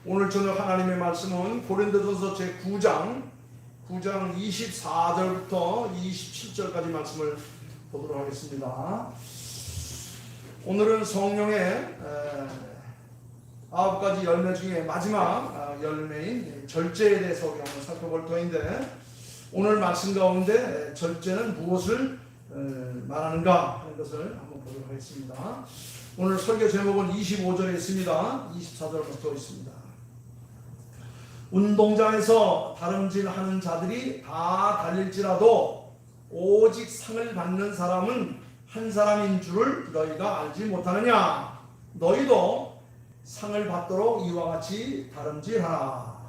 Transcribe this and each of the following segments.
오늘 저녁 하나님의 말씀은 고린도전서 제9장 24절부터 27절까지 말씀을 보도록 하겠습니다. 오늘은 성령의 9가지 열매 중에 마지막 열매인 절제에 대해서 우리가 한번 살펴볼 터인데, 오늘 말씀 가운데 절제는 무엇을 말하는가 하는 것을 한번 보도록 하겠습니다. 오늘 설교 제목은 25절에 있습니다. 24절부터 있습니다. 운동장에서 다름질하는 자들이 다 달릴지라도 오직 상을 받는 사람은 한 사람인 줄을 너희가 알지 못하느냐? 너희도 상을 받도록 이와 같이 다름질하라.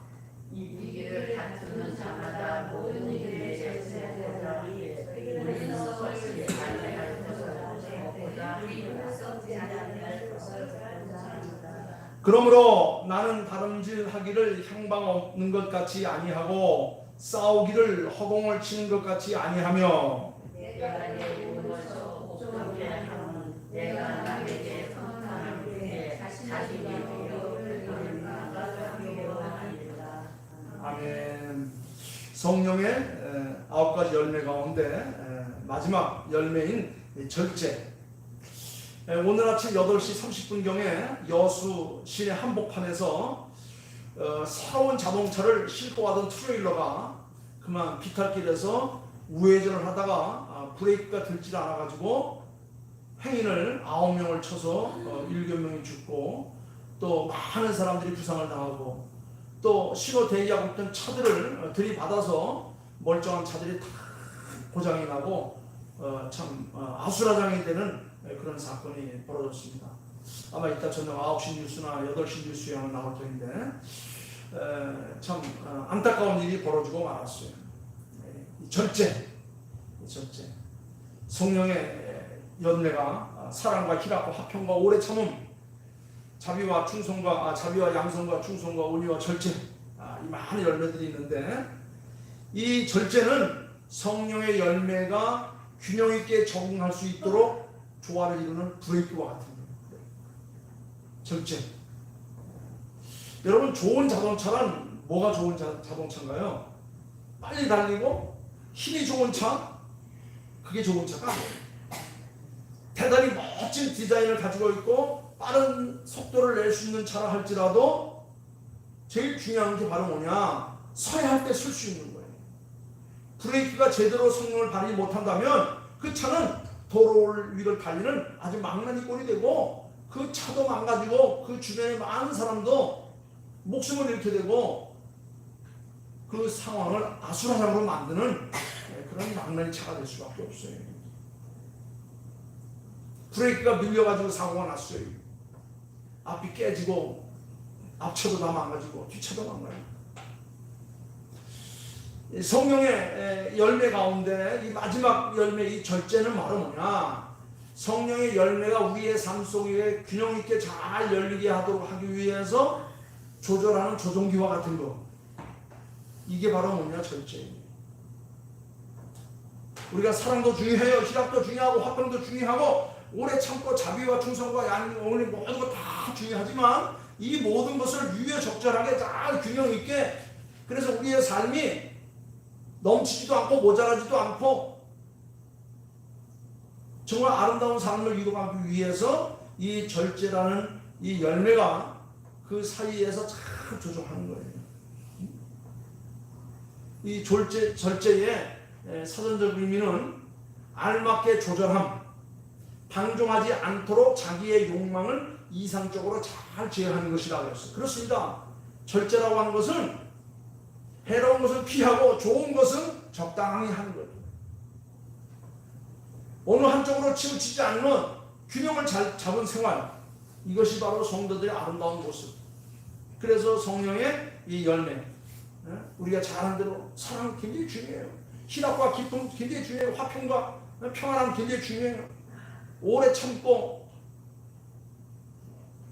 이 비결을 다투는 자마다 모든 일을 제수하라. 우리는 썩지 아니할 것보다 우리는 썩지 아니할 것을 구하자. 그러므로 나는 다름질하기를 향방 없는 것 같이 아니하고 싸우기를 허공을 치는 것 같이 아니하며 내가 내 몸에서 복종하게 하면 내가 남에게 선함을 위해 자신의 비결을 하리라. 아멘. 성령의 9가지 열매 가운데 마지막 열매인 절제. 오늘 아침 8시 30분경에 여수 시내 한복판에서 새로운 자동차를 싣고 가던 트레일러가 그만 비탈길에서 우회전을 하다가 브레이크가 들지 않아가지고 행인을 9명을 쳐서 7명이 죽고 또 많은 사람들이 부상을 당하고, 또 신호 대기하고 있던 차들을 들이받아서 멀쩡한 차들이 다 고장이 나고 참 아수라장이 되는 그런 사건이 벌어졌습니다. 아마 이따 저녁 9시 뉴스나 8시 뉴스에 아마 나올 텐데 참 안타까운 일이 벌어지고 말았어요. 절제. 성령의 열매가 사랑과 희락과 화평과 오래 참음, 자비와 양성과 충성과 온유와 절제, 이 많은 열매들이 있는데, 이 절제는 성령의 열매가 균형 있게 적응할 수 있도록 조화를 이루는 브레이크와 같은 겁니다. 절제. 여러분, 좋은 자동차란 뭐가 좋은 자동차인가요? 빨리 달리고 힘이 좋은 차, 그게 좋은 차가 아니에요. 대단히 멋진 디자인을 가지고 있고 빠른 속도를 낼 수 있는 차라 할지라도 제일 중요한 게 바로 뭐냐? 서야 할 때 설 수 있는 거예요. 브레이크가 제대로 성능을 발휘 못한다면 그 차는 도로 위를 달리는 아주 망나니 꼴이 되고, 그 차도 망가지고 그 주변에 많은 사람도 목숨을 잃게 되고 그 상황을 아수라장으로 만드는 그런 망나니 차가 될 수밖에 없어요. 브레이크가 밀려가지고 사고가 났어요. 앞이 깨지고 앞차도 다 망가지고 뒷차도 망가지고. 성령의 열매 가운데 이 마지막 열매, 이 절제는 바로 뭐냐? 성령의 열매가 우리의 삶 속에 균형 있게 잘 열리게 하도록 하기 위해서 조절하는 조종기와 같은 거, 이게 바로 뭐냐? 절제입니다. 우리가 사랑도 중요해요. 희락도 중요하고 화평도 중요하고 오래 참고 자비와 충성과 양오늘 모든 거 다 중요하지만 이 모든 것을 유효적절하게 잘 균형 있게, 그래서 우리의 삶이 넘치지도 않고 모자라지도 않고 정말 아름다운 삶을 이루기 위해서 이 절제라는 이 열매가 그 사이에서 잘 조종하는 거예요. 이 절제의 사전적 의미는 알맞게 조절함, 방종하지 않도록 자기의 욕망을 이상적으로 잘 제어하는 것이라고 했어요. 그렇습니다. 절제라고 하는 것은 해로운 것을 피하고 좋은 것은 적당히 하는 거예요. 어느 한쪽으로 치우치지 않는 균형을 잘 잡은 생활, 이것이 바로 성도들의 아름다운 모습. 그래서 성령의 이 열매, 우리가 잘한 대로 사랑 굉장히 중요해요. 희락과 기쁨 굉장히 중요해요. 화평과 평안함 굉장히 중요해요. 오래 참고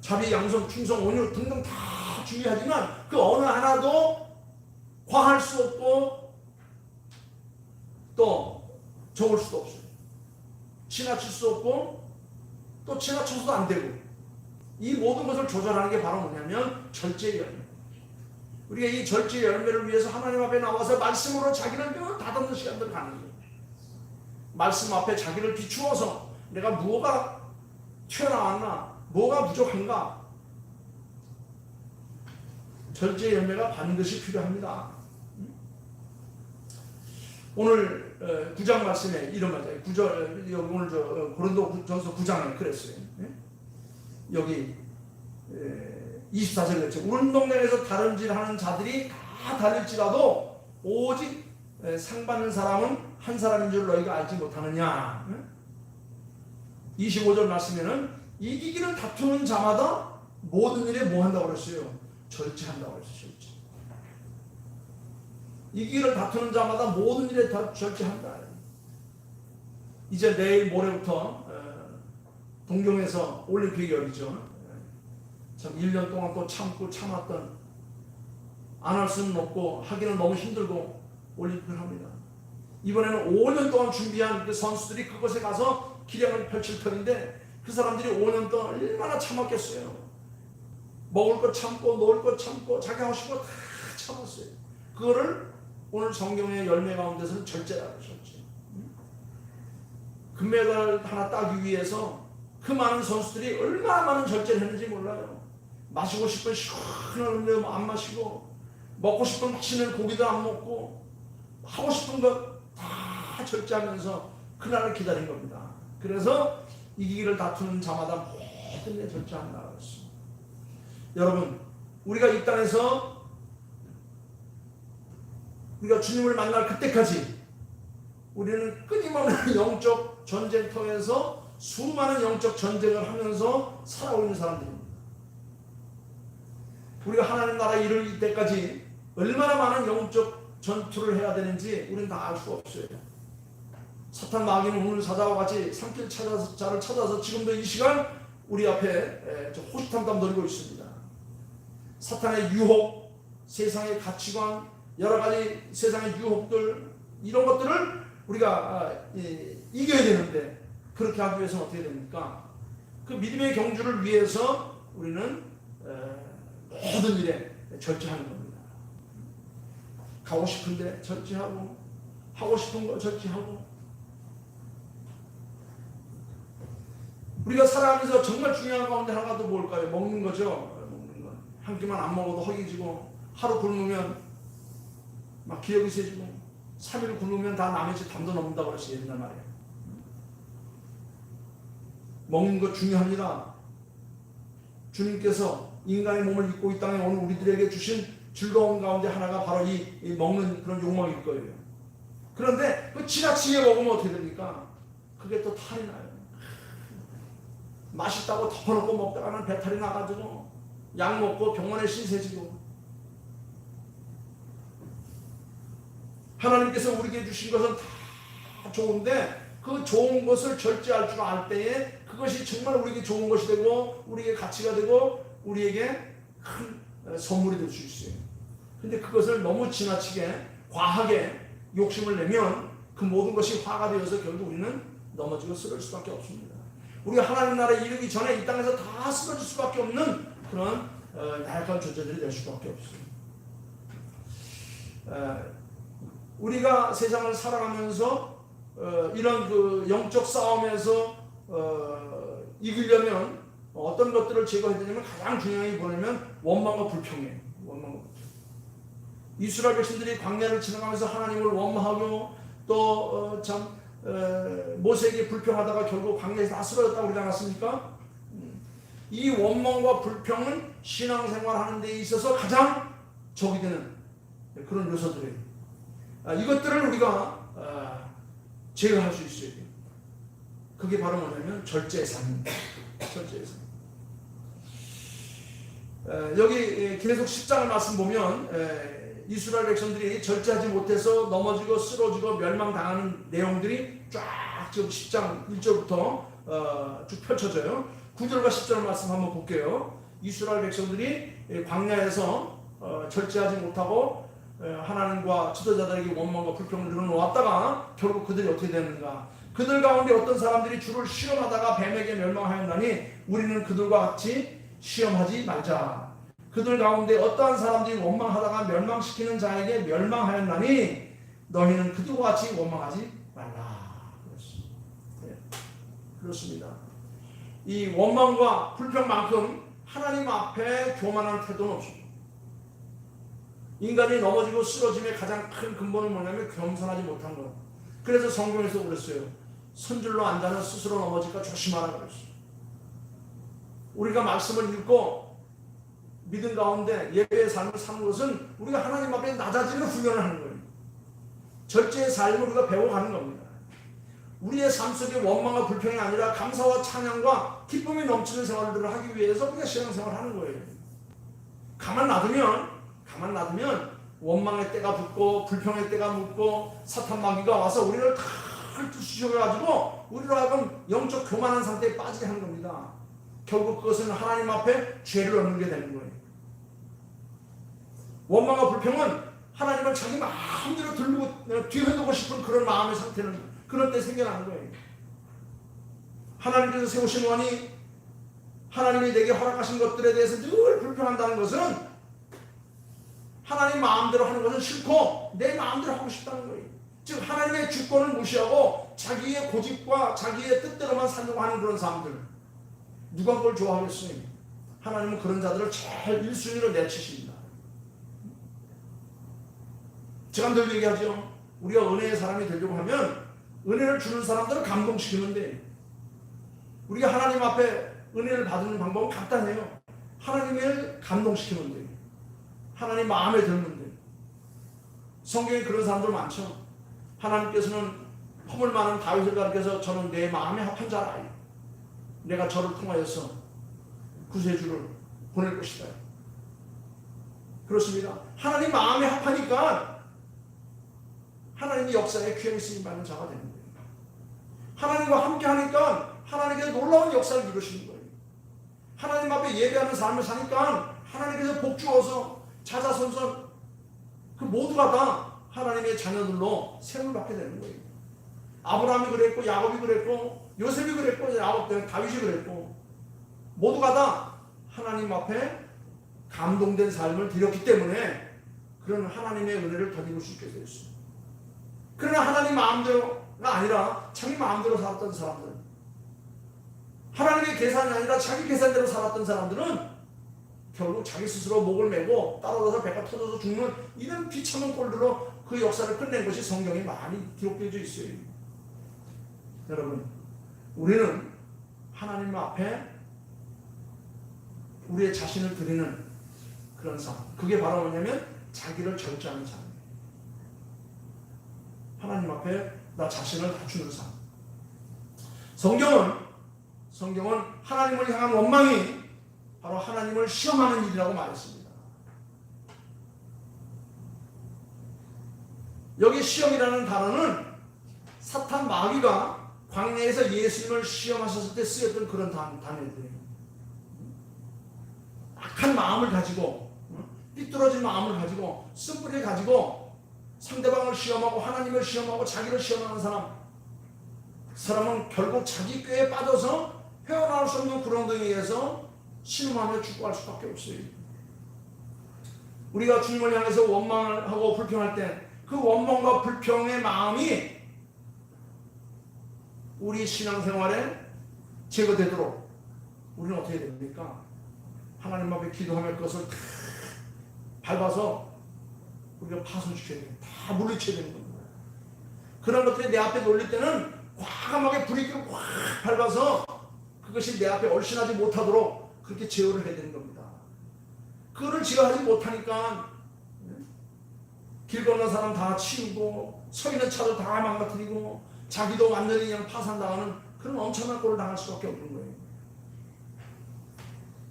자비, 양성, 충성, 온유 등등 다 중요하지만 그 어느 하나도 과할 수 없고 또 적을 수도 없어요. 지나칠 수 없고 또 지나쳐서도 안 되고, 이 모든 것을 조절하는 게 바로 뭐냐면 절제의 열매. 우리가 이 절제의 열매를 위해서 하나님 앞에 나와서 말씀으로 자기를 다듬는 시간들을 가는 거예요. 말씀 앞에 자기를 비추어서 내가 뭐가 튀어나왔나, 뭐가 부족한가. 절제의 열매가 반드시 필요합니다. 여기 오늘 고린도전서 9장에 그랬어요. 여기 24절에 그랬죠. 운동장에서 다름질하는 자들이 다 달릴지라도 오직 상 받는 사람은 한 사람인 줄 너희가 알지 못하느냐. 25절 말씀에는 이기기를 다투는 자마다 모든 일에 뭐 한다고 그랬어요? 절제한다고 그랬어요. 이기기를 다투는 자마다 모든 일에 다 절제한다. 이제 내일 모레부터 동경에서 올림픽이 열리죠. 참 1년 동안 또 참고 참았던, 안 할 수는 없고 하기는 너무 힘들고 올림픽을 합니다. 이번에는 5년 동안 준비한 그 선수들이 그곳에 가서 기량을 펼칠 터인데 그 사람들이 5년 동안 얼마나 참았겠어요. 먹을 것 참고 놀 것 참고 자기 하고 싶은 거 다 참았어요. 그거를 오늘 성경의 열매 가운데서는 절제라고 하셨죠. 금메달 하나 따기 위해서 그 많은 선수들이 얼마나 많은 절제를 했는지 몰라요. 마시고 싶은 시원한 음료 안 마시고, 먹고 싶은 맛있는 고기도 안 먹고, 하고 싶은 것 다 절제하면서 그날을 기다린 겁니다. 그래서 이기기를 다투는 자마다 모든 데 절제한다고 했습니다. 여러분, 우리가 이 땅에서 우리가 주님을 만날 그때까지 우리는 끊임없는 영적 전쟁터에서 수많은 영적 전쟁을 하면서 살아오고 있는 사람들입니다. 우리가 하나님 나라에 이를 때까지 얼마나 많은 영적 전투를 해야 되는지 우리는 다 알 수 없어요. 사탄 마귀는 오늘 사자와 같이 산길 자를 찾아서 지금도 이 시간 우리 앞에 호시탐탐 노리고 있습니다. 사탄의 유혹, 세상의 가치관, 여러 가지 세상의 유혹들, 이런 것들을 우리가 이겨야 되는데, 그렇게 하기 위해서는 어떻게 됩니까? 그 믿음의 경주를 위해서 우리는 모든 일에 절제하는 겁니다. 가고 싶은데 절제하고, 하고 싶은 거 절제하고. 우리가 살아가면서 정말 중요한 가운데 하나가 또 뭘까요? 먹는 거죠. 먹는 거. 한 끼만 안 먹어도 허기지고, 하루 굶으면 막 기력이 세지고, 3일 굶으면 다 남의 집 담도 넘는다고 그랬어요. 옛날 말이에요. 먹는 거 중요합니다. 주님께서 인간의 몸을 입고 이 땅에 오늘 우리들에게 주신 즐거운 가운데 하나가 바로 이 먹는 그런 욕망일 거예요. 그런데 그 지나치게 먹으면 어떻게 됩니까? 그게 또 탈이 나요. 맛있다고 덮어놓고 먹다가는 배탈이 나가지고 약 먹고 병원에 신세지고. 하나님께서 우리에게 주신 것은 다 좋은데 그 좋은 것을 절제할 줄 알 때에 그것이 정말 우리에게 좋은 것이 되고 우리에게 가치가 되고 우리에게 큰 선물이 될 수 있어요. 근데 그것을 너무 지나치게 과하게 욕심을 내면 그 모든 것이 화가 되어서 결국 우리는 넘어지고 쓰러질 수밖에 없습니다. 우리가 하나님 나라에 이르기 전에 이 땅에서 다 쓰러질 수밖에 없는 그런 나약한 존재들이 될 수밖에 없습니다. 우리가 세상을 살아가면서 이런 그 영적 싸움에서 이기려면 어떤 것들을 제거해야 되냐면 가장 중요한 게 뭐냐면 원망과 불평이에요. 원망과 불평. 이스라엘 백성들이 광야를 지나가면서 하나님을 원망하고 또 모세에게 불평하다가 결국 광야에서 다 쓰러졌다고 그러지 않았습니까? 이 원망과 불평은 신앙생활하는 데 있어서 가장 적이 되는 그런 요소들이에요. 이것들을 우리가 제어할 수 있어야 돼요. 그게 바로 뭐냐면 절제의 삶입니다. 절제의 삶. 여기 계속 10장을 말씀 보면 이스라엘 백성들이 절제하지 못해서 넘어지고 쓰러지고 멸망당하는 내용들이 쫙 지금 10장 1절부터 쭉 펼쳐져요. 9절과 10절 말씀 한번 볼게요. 이스라엘 백성들이 광야에서 절제하지 못하고 하나님과 지도자들에게 원망과 불평을 늘어놓았다가 결국 그들이 어떻게 되는가? 그들 가운데 어떤 사람들이 주를 시험하다가 뱀에게 멸망하였나니 우리는 그들과 같이 시험하지 말자. 그들 가운데 어떠한 사람들이 원망하다가 멸망시키는 자에게 멸망하였나니 너희는 그들과 같이 원망하지 말라. 그렇습니다. 이 원망과 불평만큼 하나님 앞에 교만한 태도는 없습니다. 인간이 넘어지고 쓰러짐의 가장 큰 근본은 뭐냐면 겸손하지 못한 것. 그래서 성경에서 그랬어요. 선줄로 앉아는 스스로 넘어질까 조심하라 그랬어요. 우리가 말씀을 읽고 믿음 가운데 예배의 삶을 사는 것은 우리가 하나님 앞에 낮아지는 훈련을 하는 거예요. 절제의 삶을 우리가 배워가는 겁니다. 우리의 삶 속에 원망과 불평이 아니라 감사와 찬양과 기쁨이 넘치는 생활들을 하기 위해서 우리가 신앙생활을 하는 거예요. 가만 놔두면 원망의 때가 붙고 불평의 때가 묻고 사탄 마귀가 와서 우리를 다 쑤셔가지고 우리로 하여금 영적 교만한 상태에 빠지게 하는 겁니다. 결국 그것은 하나님 앞에 죄를 얻는 게 되는 거예요. 원망과 불평은 하나님을 자기 마음대로 들고 뒤흔들고 싶은 그런 마음의 상태는 그런 때 생겨나는 거예요. 하나님께서 세우신 원이 하나님이 내게 허락하신 것들에 대해서 늘 불평한다는 것은 하나님 마음대로 하는 것은 싫고 내 마음대로 하고 싶다는 거예요. 즉 하나님의 주권을 무시하고 자기의 고집과 자기의 뜻대로만 살려고 하는 그런 사람들, 누가 그걸 좋아하겠어요? 하나님은 그런 자들을 제일 1순위로 내치십니다. 제가 늘 얘기하죠. 우리가 은혜의 사람이 되려고 하면 은혜를 주는 사람들을 감동시키는데, 우리가 하나님 앞에 은혜를 받는 방법은 간단해요. 하나님을 감동시키는 거예요. 하나님 마음에 드는데. 성경에 그런 사람들 많죠. 하나님께서는 허물 많은 다윗을 가르쳐서 저는 내 마음에 합한 자라. 내가 저를 통하여서 구세주를 보낼 것이다. 그렇습니다. 하나님 마음에 합하니까 하나님의 역사에 귀한 쓰임 받는 자가 되는 거예요. 하나님과 함께 하니까 하나님께서 놀라운 역사를 이루시는 거예요. 하나님 앞에 예배하는 삶을 사니까 하나님께서 복 주어서 자자손손 그 모두가 다 하나님의 자녀들로 세움을 받게 되는 거예요. 아브라함이 그랬고 야곱이 그랬고 요셉이 그랬고 다윗이 그랬고 모두가 다 하나님 앞에 감동된 삶을 드렸기 때문에 그런 하나님의 은혜를 덧입을 수 있게 되었어요. 그러나 하나님 마음대로가 아니라 자기 마음대로 살았던 사람들, 하나님의 계산이 아니라 자기 계산대로 살았던 사람들은 결국 자기 스스로 목을 메고 따라가서 배가 터져서 죽는 이런 비참한 꼴들로 그 역사를 끝낸 것이 성경에 많이 기록되어 있어요. 여러분, 우리는 하나님 앞에 우리의 자신을 드리는 그런 삶, 그게 바로 뭐냐면 자기를 절제하는 삶. 하나님 앞에 나 자신을 갖추는 삶. 성경은 하나님을 향한 원망이 바로 하나님을 시험하는 일이라고 말했습니다. 여기 시험이라는 단어는 사탄 마귀가 광야에서 예수님을 시험하셨을 때 쓰였던 그런 단어들이에요. 악한 마음을 가지고, 삐뚤어진 마음을 가지고, 쓴뿌리를 가지고 상대방을 시험하고 하나님을 시험하고 자기를 시험하는 사람, 그 사람은 결국 자기 꾀에 빠져서 헤어나올 수 없는 구렁텅이에 의해서 신음하며 죽어갈 수밖에 없어요. 우리가 주님을 향해서 원망을 하고 불평할 때 그 원망과 불평의 마음이 우리 신앙생활에 제거되도록 우리는 어떻게 됩니까? 하나님 앞에 기도하며 그것을 다 밟아서 우리가 파손시켜야 돼요. 다 물리쳐야 되는 겁니다. 그런 것들이 내 앞에 놀릴 때는 과감하게 브레이크를 확 밟아서 그것이 내 앞에 얼씬하지 못하도록 그렇게 제어를 해야 되는 겁니다. 그거를 제어하지 못하니까 길 건너는 사람 다 치우고 서 있는 차도 다 망가뜨리고 자기도 완전히 그냥 파산당하는 그런 엄청난 꼴을 당할 수밖에 없는 거예요.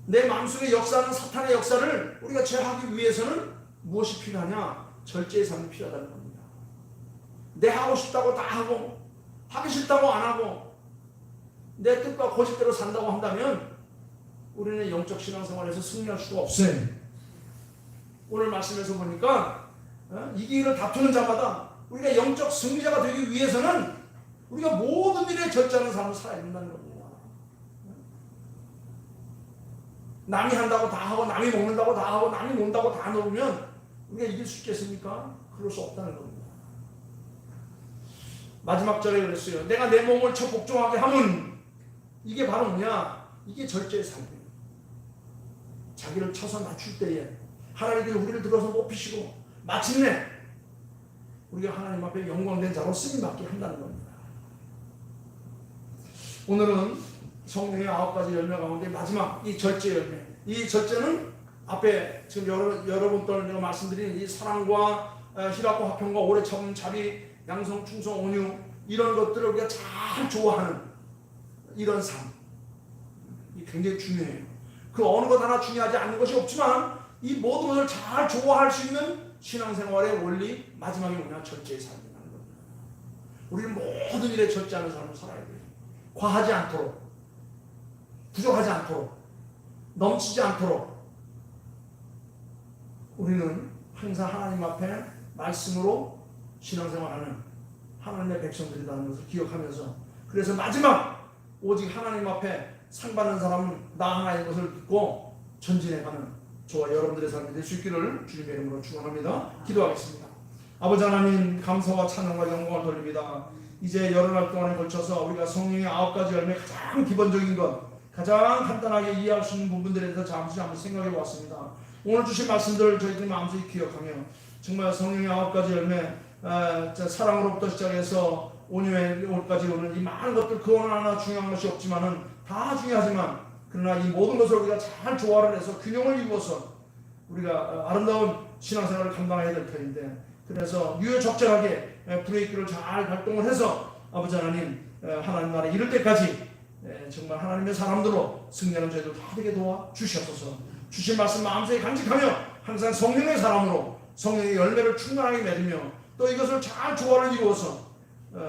내 마음속에 역사하는 사탄의 역사를 우리가 제어하기 위해서는 무엇이 필요하냐? 절제의 삶이 필요하다는 겁니다. 내 하고 싶다고 다 하고 하기 싫다고 안 하고 내 뜻과 고집대로 산다고 한다면 우리는 영적 신앙생활에서 승리할 수가 없어요. 오늘 말씀에서 보니까 이 길을 다투는 자마다 우리가 영적 승리자가 되기 위해서는 우리가 모든 일에 절제하는 삶을 살아야 된다는 겁니다. 남이 한다고 다 하고 남이 먹는다고 다 하고 남이 논다고 다 놓으면 우리가 이길 수 있겠습니까? 그럴 수 없다는 겁니다. 마지막 절에 그랬어요. 내가 내 몸을 쳐 복종하게 하면, 이게 바로 뭐냐? 이게 절제의 삶이에요. 자기를 쳐서 낮출 때에 하나님께서 우리를 들어서 높이시고 마침내 우리가 하나님 앞에 영광된 자로 쓰임받게 한다는 겁니다. 오늘은 성령의 9가지 열매 가운데 마지막 이 절제 열매, 이 절제는 앞에 지금 여러분 또 내가 말씀드린 이 사랑과 희락과 화평과 오래 참음, 자비, 양성, 충성, 온유, 이런 것들을 우리가 잘 좋아하는 이런 삶, 이 굉장히 중요해요. 그 어느 것 하나 중요하지 않는 것이 없지만 이 모든 것을 잘 좋아할 수 있는 신앙생활의 원리, 마지막에 뭐냐? 절제의 삶이라는 겁니다. 우리는 모든 일에 절제하는 삶을 살아야 돼요. 과하지 않도록, 부족하지 않도록, 넘치지 않도록 우리는 항상 하나님 앞에 말씀으로 신앙생활하는 하나님의 백성들이라는 것을 기억하면서, 그래서 마지막 오직 하나님 앞에 상 받는 사람은 나 하나인 것을 믿고 전진해가는 저와 여러분들의 삶이 될 수 있기를 주님의 이름으로 축원합니다. 기도하겠습니다. 아버지 하나님, 감사와 찬양과 영광을 돌립니다. 이제 여러 날 동안에 걸쳐서 우리가 성령의 9가지 열매, 가장 기본적인 것, 가장 간단하게 이해할 수 있는 부분들에 대해서 잠시 한번 생각해 보았습니다. 오늘 주신 말씀들을 저희들이 마음속에 기억하며 정말 성령의 9가지 열매, 사랑으로부터 시작해서 온유에까지 오는 이 많은 것들, 그 어느 하나 중요한 것이 없지만은 다 중요하지만, 그러나 이 모든 것을 우리가 잘 조화를 해서 균형을 이루어서 우리가 아름다운 신앙생활을 감당해야 될 터인데, 그래서 유효적절하게 브레이크를 잘 발동을 해서 아버지 하나님, 하나님 나라에 이를 때까지 정말 하나님의 사람들로 승리하는 저희들 다 되게 도와 주시옵소서. 주신 말씀 마음속에 간직하며 항상 성령의 사람으로 성령의 열매를 충만하게 맺으며, 또 이것을 잘 조화를 이루어서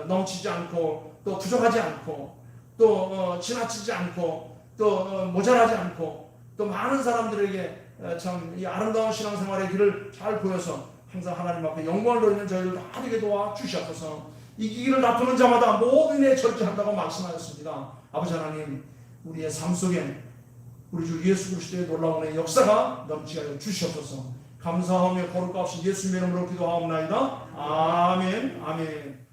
넘치지 않고 또 부족하지 않고 또 지나치지 않고 또 모자라지 않고 또 많은 사람들에게 참 이 아름다운 신앙생활의 길을 잘 보여서 항상 하나님 앞에 영광을 돌리는 저희를 다 되게 도와 주시옵소서. 이기기를 다투는 자마다 모든 일에 절제한다고 말씀하셨습니다. 아버지 하나님, 우리의 삶 속에 우리 주 예수 그리스도의 놀라운 역사가 넘치게 하여 주시옵소서. 감사하며 거룩하신 예수님의 이름으로 기도하옵나이다. 아멘. 아멘.